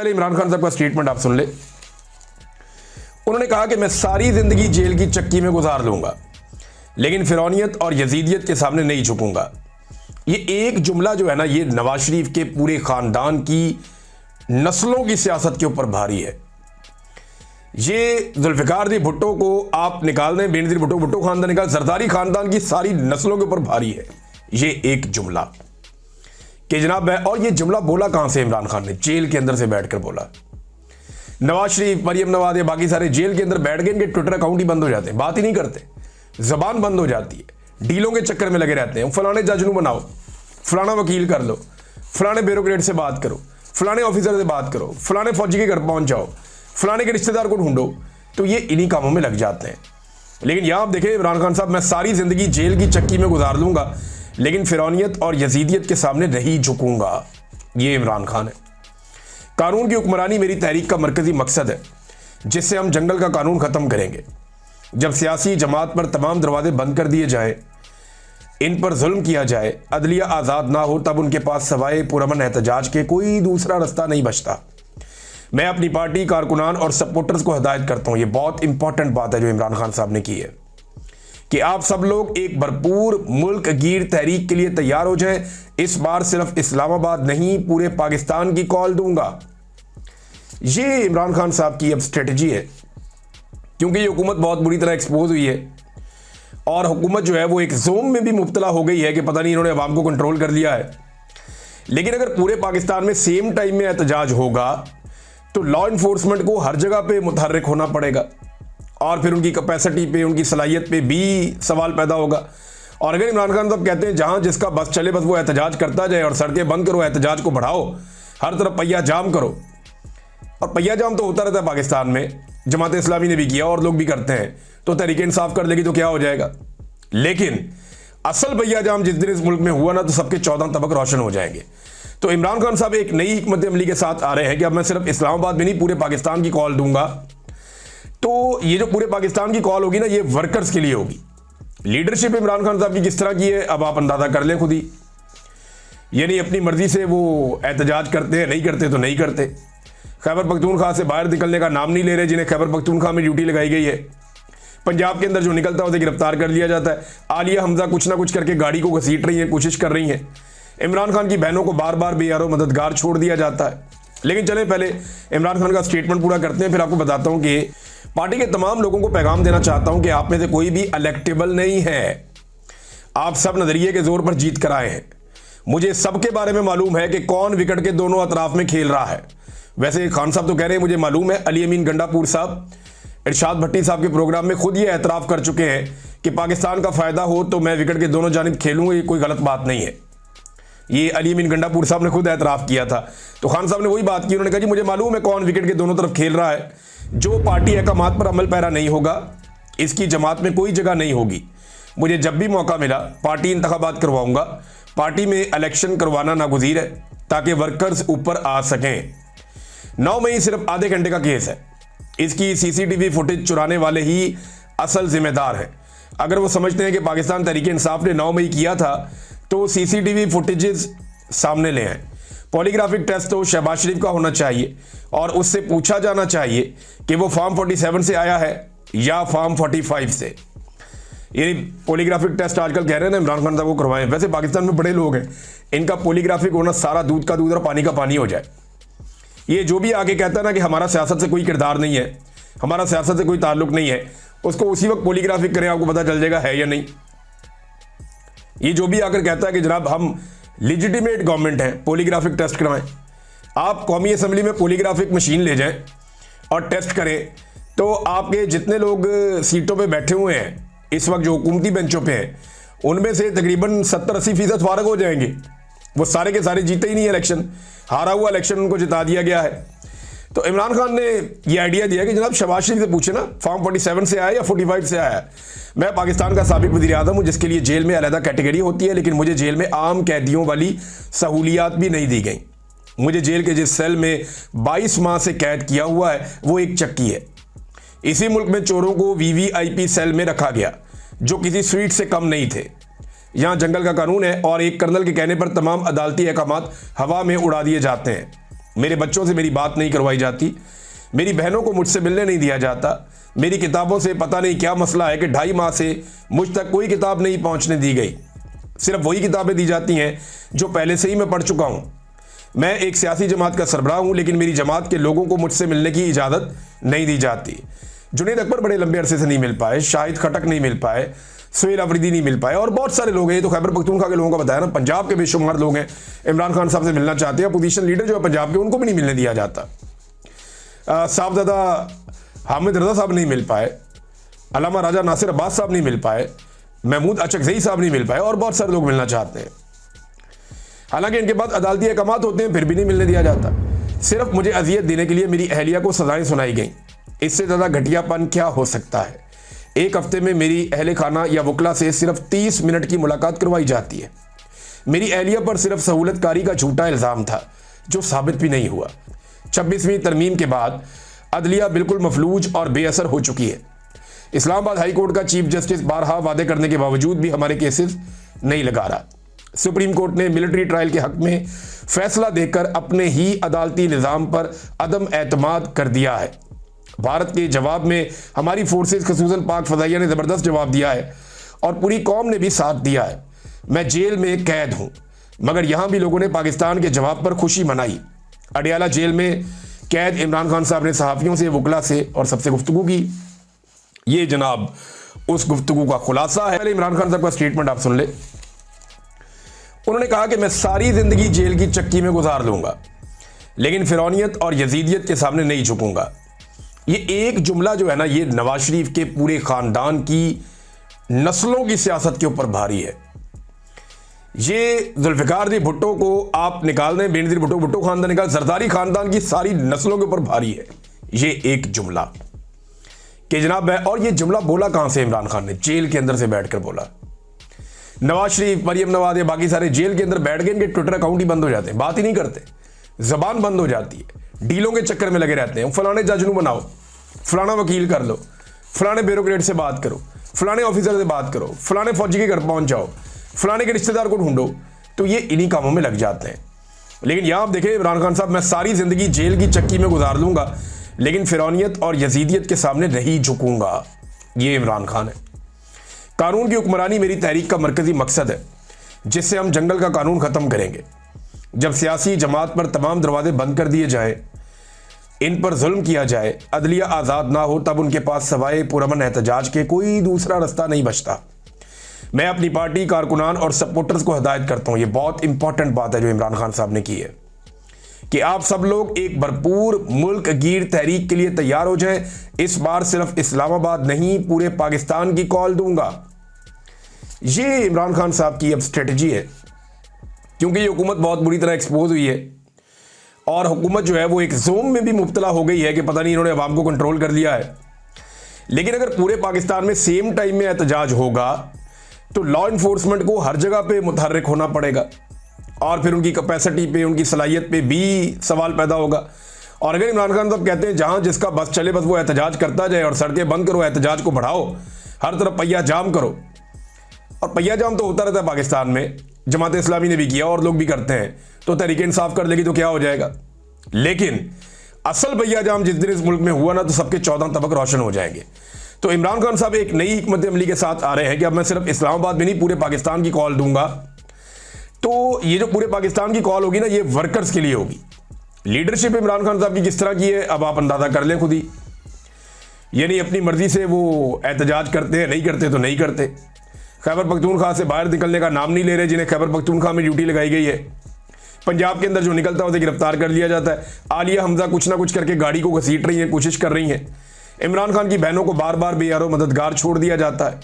पहले इमरान खान साहब का स्टेटमेंट आप सुन ले। उन्होंने कहा कि मैं सारी जिंदगी जेल की चक्की में गुजार लूंगा लेकिन फिरौनियत और यजीदियत के सामने नहीं झुकूंगा। ये एक जुमला जो है ना, ये नवाज शरीफ के पूरे खानदान की नस्लों की सियासत के ऊपर भारी है। ये जुल्फिकार दी भुट्टो को आप निकाल दें, बेनजीर भुट्टो, भुट्टो खानदान निकाल, जरदारी खानदान की सारी नस्लों के ऊपर भारी है ये एक जुमला कि जनाब है। और ये जुमला बोला कहां से? इमरान खान ने जेल के अंदर से बैठकर बोला। नवाज शरीफ, मरियम नवाज, या बाकी सारे जेल के अंदर बैठ गए, इनके ट्विटर अकाउंट ही बंद हो जाते हैं, बात ही नहीं करते, जबान बंद हो जाती है, डीलों के चक्कर में लगे रहते हैं। फलाने जज नू बनाओ, फलाना वकील कर लो, फलाने ब्यूरोक्रेट से बात करो, फलाने ऑफिसर से बात करो, फलाने फौजी के घर पहुंच जाओ, फलाने के रिश्तेदार को ढूंढो, तो ये इन्हीं कामों में लग जाते हैं। लेकिन यहां आप देखें इमरान खान साहब, मैं सारी जिंदगी जेल की चक्की में गुजार लूंगा लेकिन फिरौनियत और यजीदियत के सामने नहीं झुकूंगा। ये इमरान खान है। कानून की हुक्मरानी मेरी तहरीक का मरकजी मकसद है जिससे हम जंगल का कानून खत्म करेंगे। जब सियासी जमात पर तमाम दरवाजे बंद कर दिए जाए, इन पर जुल्म किया जाए, अदलिया आज़ाद ना हो, तब उनके पास सवाए पुरअमन एहतजाज के कोई दूसरा रास्ता नहीं बचता। मैं अपनी पार्टी, कारकुनान और सपोर्टर्स को हिदायत करता हूं, ये बहुत इंपॉर्टेंट बात है जो इमरान खान साहब ने की है, कि आप सब लोग एक भरपूर मुल्क गिर तहरीक के लिए तैयार हो जाएं। इस बार सिर्फ इस्लामाबाद नहीं, पूरे पाकिस्तान की कॉल दूंगा। ये इमरान खान साहब की अब स्ट्रेटजी है, क्योंकि ये हुकूमत बहुत बुरी तरह एक्सपोज हुई है और हुकूमत जो है वो एक जोम में भी मुब्तला हो गई है कि पता नहीं इन्होंने अवाम को कंट्रोल कर लिया है। लेकिन अगर पूरे पाकिस्तान में सेम टाइम में एहतजाज होगा तो लॉ इन्फोर्समेंट को हर जगह पे मुतहर्रिक होना पड़ेगा और फिर उनकी कैपेसिटी पे, उनकी सलाहियत पे भी सवाल पैदा होगा। और अगर इमरान खान साहब कहते हैं जहां जिसका बस चले बस वो एहतजाज करता जाए और सड़कें बंद करो, एहतजाज को बढ़ाओ, हर तरफ पहिया जाम करो, और पहिया जाम तो होता रहता है पाकिस्तान में, जमात इस्लामी ने भी किया और लोग भी करते हैं, तो तहरीक इंसाफ कर लेगी तो क्या हो जाएगा। लेकिन असल पहिया जाम जिस दिन इस मुल्क में हुआ ना, तो सबके 14 तबक रोशन हो जाएंगे। तो इमरान खान साहब एक नई हिकमत अमली के साथ आ रहे हैं कि अब मैं सिर्फ इस्लामाबाद में नहीं, पूरे पाकिस्तान की कॉल दूंगा। तो ये जो पूरे पाकिस्तान की कॉल होगी ना, ये वर्कर्स के लिए होगी। लीडरशिप इमरान खान साहब की किस तरह की है अब आप अंदाजा कर लें खुद ही। यानी अपनी मर्जी से वो एहतजाज करते हैं, नहीं करते तो नहीं करते। खैबर पख्तूनख्वा से बाहर निकलने का नाम नहीं ले रहे, जिन्हें खैबर पख्तूनख्वा में ड्यूटी लगाई गई है। पंजाब के अंदर जो निकलता है उसे गिरफ्तार कर लिया जाता है। आलिया हमजा कुछ ना कुछ करके गाड़ी को घसीट रही है, कोशिश कर रही हैं। इमरान खान की बहनों को बार बार बेयारो मददगार छोड़ दिया जाता है। लेकिन चलें पहले इमरान खान का स्टेटमेंट पूरा करते हैं, फिर आपको बताता हूं कि पार्टी के तमाम लोगों को पैगाम देना चाहता हूं कि आप में से कोई भी इलेक्टेबल नहीं है। आप सब नजरिए के जोर पर जीत कर आए हैं। मुझे सबके बारे में मालूम है कि कौन विकेट के दोनों अतराफ में खेल रहा है। वैसे खान साहब तो कह रहे हैं मुझे मालूम है, अली अमीन गंडापुर साहब इरशाद भट्टी साहब के प्रोग्राम में खुद ये एतराफ़ कर चुके हैं कि पाकिस्तान का फायदा हो तो मैं विकेट के दोनों जानिब खेलूंगा, ये कोई गलत बात नहीं है। ये अली अमीन गंडापुर साहब ने खुद एतराफ़ किया था। तो खान साहब ने वही बात की, उन्होंने कहा जी मुझे मालूम है कौन विकेट के दोनों तरफ खेल रहा है। जो पार्टी अहकामात पर अमल पैरा नहीं होगा, इसकी जमात में कोई जगह नहीं होगी। मुझे जब भी मौका मिला पार्टी इंतखाबात करवाऊंगा। पार्टी में इलेक्शन करवाना नागुज़ीर है ताकि वर्कर्स ऊपर आ सकें। 9 मई सिर्फ आधे घंटे का केस है। इसकी सीसीटीवी फुटेज चुराने वाले ही असल जिम्मेदार हैं। अगर वो समझते हैं कि पाकिस्तान तहरीक इंसाफ ने 9 मई किया था तो सीसीटीवी फुटेजेस सामने ले आए। पॉलीग्राफिक टेस्ट तो शहबाज शरीफ का होना चाहिए और उससे पूछा जाना चाहिए कि वो फॉर्म 47 से आया है या फॉर्म 45 से। यानी पॉलीग्राफिक टेस्ट आजकल कह रहे हैं ना इमरान खान साहब को करवाएं। वैसे पाकिस्तान में बड़े लोग हैं, इनका पॉलीग्राफिक होना सारा दूध का दूध और पानी का पानी हो जाए। ये जो भी आगे कहता है ना कि हमारा सियासत से कोई किरदार नहीं है, हमारा सियासत से कोई ताल्लुक नहीं है, उसको उसी वक्त पॉलीग्राफिक करें, आपको पता चल जाएगा है या नहीं। ये जो भी आकर कहता है कि जनाब हम लिजिटिमेट गवर्नमेंट है, पॉलीग्राफिक टेस्ट करवाएं। आप कौमी असम्बली में पॉलीग्राफिक मशीन ले जाएं और टेस्ट करें तो आपके जितने लोग सीटों पे बैठे हुए हैं इस वक्त जो हुकूमती बेंचों पे हैं, उनमें से तकरीबन 70-80% फारग हो जाएंगे। वो सारे के सारे जीते ही नहीं इलेक्शन, हारा हुआ इलेक्शन उनको जिता दिया गया है। तो इमरान खान ने ये आइडिया दिया कि जनाब शहबाज शरीफ से पूछे ना फॉर्म 47 से आया या 45 से आया। मैं पाकिस्तान का साबिक वज़ीर आज़म हूँ जिसके लिए जेल में अलहदा कैटेगरी होती है, लेकिन मुझे जेल में आम कैदियों वाली सहूलियात भी नहीं दी गई। मुझे जेल के जिस सेल में 22 माह से कैद किया हुआ है वो एक चक्की है। इसी मुल्क में चोरों को वीवीआईपी सेल में रखा गया जो किसी स्वीट से कम नहीं थे। यहाँ जंगल का कानून है और एक कर्नल के कहने पर तमाम अदालती अहकामात हवा में उड़ा दिए जाते हैं। मेरे बच्चों से मेरी बात नहीं करवाई जाती, मेरी बहनों को मुझसे मिलने नहीं दिया जाता, मेरी किताबों से पता नहीं क्या मसला है कि 2.5 माह से मुझ तक कोई किताब नहीं पहुंचने दी गई। सिर्फ वही किताबें दी जाती हैं जो पहले से ही मैं पढ़ चुका हूं। मैं एक सियासी जमात का सरबराह हूं, लेकिन मेरी जमात के लोगों को मुझसे मिलने की इजाज़त नहीं दी जाती। जुनैद अकबर बड़े लंबे अरसे से नहीं मिल पाए, शाहिद खटक नहीं मिल पाए, सुहेल अफरीदी नहीं मिल पाए और बहुत सारे लोग हैं। तो खैबर पख्तूनख्वा के लोगों का बताया ना, पंजाब के बेशुमार लोग हैं इमरान खान साहब से मिलना चाहते हैं। अपोजिशन लीडर जो है पंजाब के, उनको भी नहीं मिलने दिया जाता। साहबजादा हामिद रजा साहब नहीं मिल पाए, अल्लामा राजा नासिर अब्बास साहब नहीं मिल पाए, महमूद अचकज़ई साहब नहीं मिल पाए और बहुत सारे लोग मिलना चाहते हैं। हालांकि इनके बाद अदालती अहकामात होते हैं, फिर भी नहीं मिलने दिया जाता। सिर्फ मुझे अजियत देने के लिए मेरी अहलिया को सजाएं सुनाई गई। इससे ज़्यादा घटियापन क्या हो सकता है। एक हफ्ते में मेरी अहले खाना या वकला से सिर्फ 30 मिनट की मुलाकात करवाई जाती है। मेरी अहलिया पर सिर्फ सहूलतकारी का झूठा इल्ज़ाम था जो साबित भी नहीं हुआ। 26वीं तरमीम के बाद अदलिया बिल्कुल मफलूज और बेअसर हो चुकी है। इस्लामाबाद हाई कोर्ट का चीफ जस्टिस बारहा वादे करने के बावजूद भी हमारे केसेस नहीं लगा रहा। सुप्रीम कोर्ट ने मिलिट्री ट्रायल के हक में फैसला देकर अपने ही अदालती निज़ाम पर अदम एतमाद कर दिया है। भारत के जवाब में हमारी फोर्सेस खसूसन पाक फजाइया ने ज़बरदस्त जवाब दिया है और पूरी कौम ने भी साथ दिया है। मैं जेल में कैद हूँ, मगर यहाँ भी लोगों ने पाकिस्तान के जवाब पर खुशी मनाई। अडियाला जेल में कैद इमरान खान साहब ने सहाफ़ियों से, वकला से और सबसे गुफ्तगू की। ये जनाब उस गुफ्तगू का खुलासा है। पहले इमरान खान साहब का स्टेटमेंट आप सुन ले। उन्होंने कहा कि मैं सारी ज़िंदगी जेल की चक्की में गुजार लूँगा, लेकिन फिरौनियत और यजीदियत के सामने नहीं झुकूँगा। ये एक जुमला जो है ना, ये नवाज शरीफ के पूरे ख़ानदान की नस्लों की सियासत के ऊपर भारी है। ये जुल्फ़िकार दी भुट्टो को आप निकाल दें, बेनज़ीर भुट्टो, भुट्टो खानदान निकाल, जरदारी खानदान की सारी नस्लों के ऊपर भारी है ये एक जुमला कि जनाब है। और ये जुमला बोला कहाँ से इमरान खान ने? जेल के अंदर से बैठकर बोला। नवाज शरीफ, मरियम नवाज या बाकी सारे जेल के अंदर बैठ गए, इनके ट्विटर अकाउंट ही बंद हो जाते हैं, बात ही नहीं करते, जबान बंद हो जाती है, डीलों के चक्कर में लगे रहते हैं। फलाने जज नू बनाओ, फलाना वकील कर लो, फलाने ब्यूरोक्रेट से बात करो, फलाने ऑफिसर से बात करो, फलाने फौजी के घर पहुंच जाओ, फलाने के रिश्तेदार को ढूंढो। तो ये इन्हीं कामों में लग जाते हैं। लेकिन यहां आप देखें इमरान खान साहब, मैं सारी जिंदगी जेल की चक्की में गुजार लूंगा, लेकिन फिरौनियत और यजीदियत के सामने नहीं झुकूंगा। ये इमरान खान है। कानून की हुक्मरानी मेरी तहरीक का मरकजी मकसद है, जिससे हम जंगल का कानून ख़त्म करेंगे। जब सियासी जमात पर तमाम दरवाजे बंद कर दिए जाएं, इन पर जुल्म किया जाए, अदलिया आज़ाद ना हो, तब उनके पास सवाए पुरअमन एहतजाज के कोई दूसरा रास्ता नहीं बचता। मैं अपनी पार्टी, कारकुनान और सपोर्टर्स को हिदायत करता हूँ, ये बहुत इंपॉर्टेंट बात है जो इमरान खान साहब ने की है, कि आप सब लोग एक भरपूर मुल्क गिर तहरीक के लिए तैयार हो जाएं। इस बार सिर्फ इस्लामाबाद नहीं, पूरे पाकिस्तान की कॉल दूंगा। ये इमरान खान साहब की अब स्ट्रेटजी है, क्योंकि ये हुकूमत बहुत बुरी तरह एक्सपोज हुई है और हुकूमत जो है वो एक जोम में भी मुब्तला हो गई है कि पता नहीं इन्होंने अवाम को कंट्रोल कर लिया है। लेकिन अगर पूरे पाकिस्तान में सेम टाइम में एहतजाज होगा तो लॉ इन्फोर्समेंट को हर जगह पे मुतहर्रिक होना पड़ेगा और फिर उनकी कैपेसिटी पे, उनकी सलाहियत पे भी सवाल पैदा होगा। और अगर इमरान खान साहब कहते हैं जहां जिसका बस चले बस वो एहतजाज करता जाए और सड़कें बंद करो, एहतजाज को बढ़ाओ, हर तरफ पहिया जाम करो, और पहिया जाम तो होता रहता है पाकिस्तान में, जमात इस्लामी ने भी किया और लोग भी करते हैं, तो तहरीक इंसाफ कर लेगी तो क्या हो जाएगा। लेकिन असल पहिया जाम जिस दिन इस मुल्क में हुआ ना, तो सबके 14 तबक रोशन हो जाएंगे। तो इमरान खान साहब एक नई हिकमत अमली के साथ आ रहे हैं कि अब मैं सिर्फ इस्लामाबाद में नहीं, पूरे पाकिस्तान की कॉल दूंगा। तो ये जो पूरे पाकिस्तान की कॉल होगी ना, ये वर्कर्स के लिए होगी। लीडरशिप इमरान खान साहब की किस तरह की है अब आप अंदाजा कर लें खुद ही। यानी अपनी मर्जी से वो एहतजाज करते हैं, नहीं करते तो नहीं करते। खैबर पख्तूनख्वा से बाहर निकलने का नाम नहीं ले रहे, जिन्हें खैबर पख्तूनख्वा में ड्यूटी लगाई गई है। पंजाब के अंदर जो निकलता है उसे गिरफ्तार कर लिया जाता है। आलिया हमजा कुछ ना कुछ करके गाड़ी को घसीट रही हैं, कोशिश कर रही हैं। इमरान खान की बहनों को बार बार बेयारो मददगार छोड़ दिया जाता है।